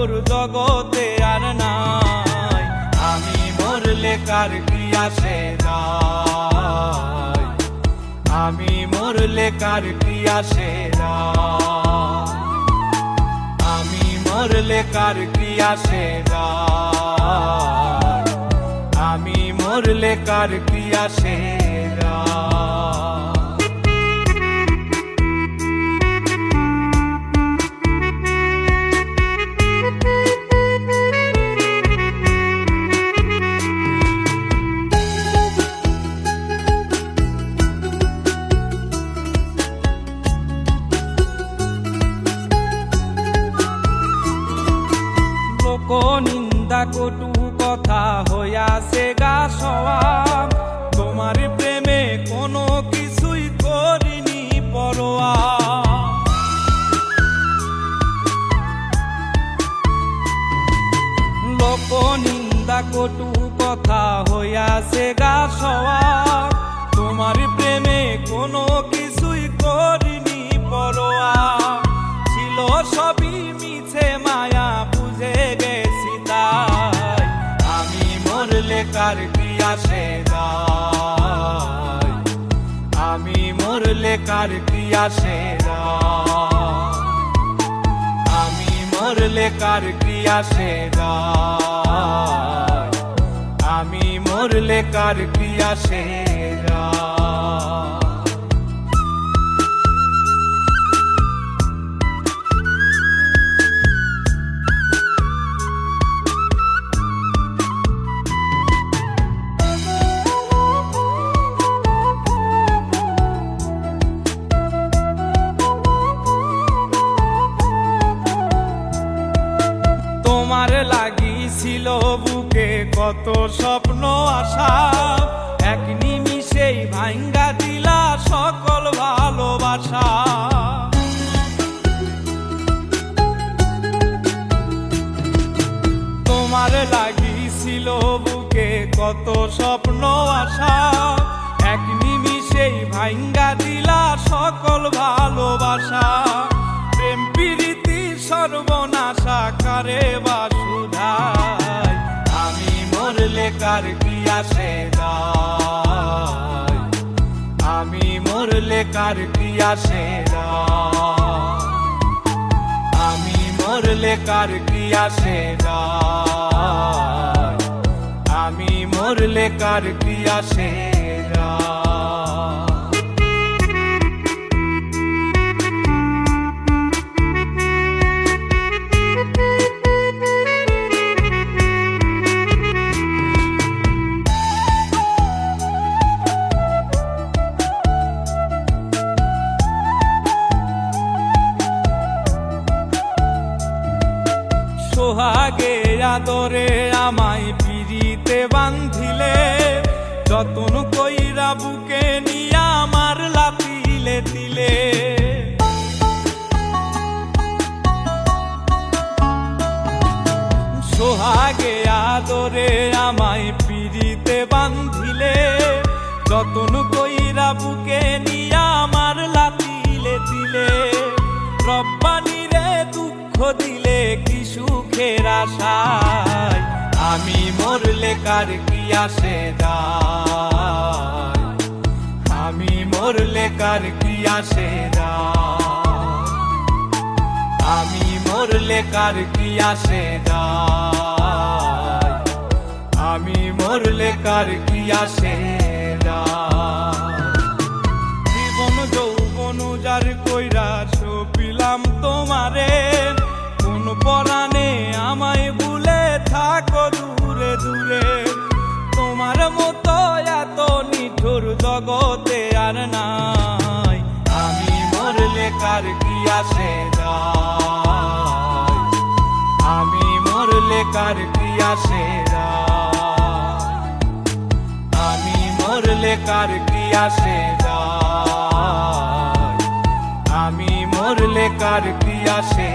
নিঠুর জগতে আর নাই। আমি মরলে কার ক্রিয়া সে যায়, আমি মরলে কার ক্রিয়া সে যায়, আমি মরলে কার ক্রিয়া সে যায়, আমি মরলে কার ক্রিয়া সে যায়। নিন্দা কটু কথা হইয়াছে গা সওয়াব, তোমার প্রেমে কোনো কিছুই করিনি পরোয়া। লোক নিন্দা কটু কথা হইয়াছে গা সওয়াব, তোমার প্রেমে কোনো কিছুই করিনি পরোয়া। ছিল সবই মিছে মায়া বুঝে গেছি তাই, আমি মরলে কার ক্রিয়া সে যায়, আমি মরলে কার ক্রিয়া সে যায়, আমি মরলে কার ক্রিয়া সে যায়, আমি মরলে কার ক্রিয়া সে যায়। তোমার লাগিছিল বুকে কত স্বপ্ন আশা, এক নিমিষেই ভাঙ্গা দিলা সকল ভালোবাসা। তোমার লাগিছিল বুকে কত স্বপ্ন আশা, এক নিমিষেই ভাঙ্গা দিলা সকল ভালোবাসা। প্রেম প্রীতি সর্বনাশা কারে বা সুধায়, আমি মরলে কার ক্রিয়া সে যায়, আমি মরলে কার ক্রিয়া সে যায়, আমি মরলে কার ক্রিয়া সে যায়, আমি মরলে কার ক্রিয়া সে যায়। সোহাগে আদরে আমায় পিরিতে বান্ধিলে, যতন কইরা বুকে নিয়া আমার লাতিলে দিলে। সোহাগে আদরে আমায় পিরিতে বান্ধিলে, যতন কইরা বুকে নিয়া আমার লাতিলে দিলে। রব্বানি রে দুঃখ দিলে কি সুখের আশায়, আমি মরলে কার ক্রিয়া সে যায়, আমি মরলে কার ক্রিয়া সে যায়, আমি মরলে কার ক্রিয়া সে যায়, আমি মরলে কার ক্রিয়া সে যায়। জীবন যৌবন যার কইরা সপিলাম তোমারে, কোন পরাণে আমায় ভুলে থাকো দূরে দূরে। তোমার মতো এত নিঠুর জগতে আর নাই, আমি মরলে কার ক্রিয়া সে যায়, আমি মরলে কার ক্রিয়া সে যায়, আমি মরলে কার ক্রিয়া সে যায়, আমি মরলে কার ক্রিয়া সে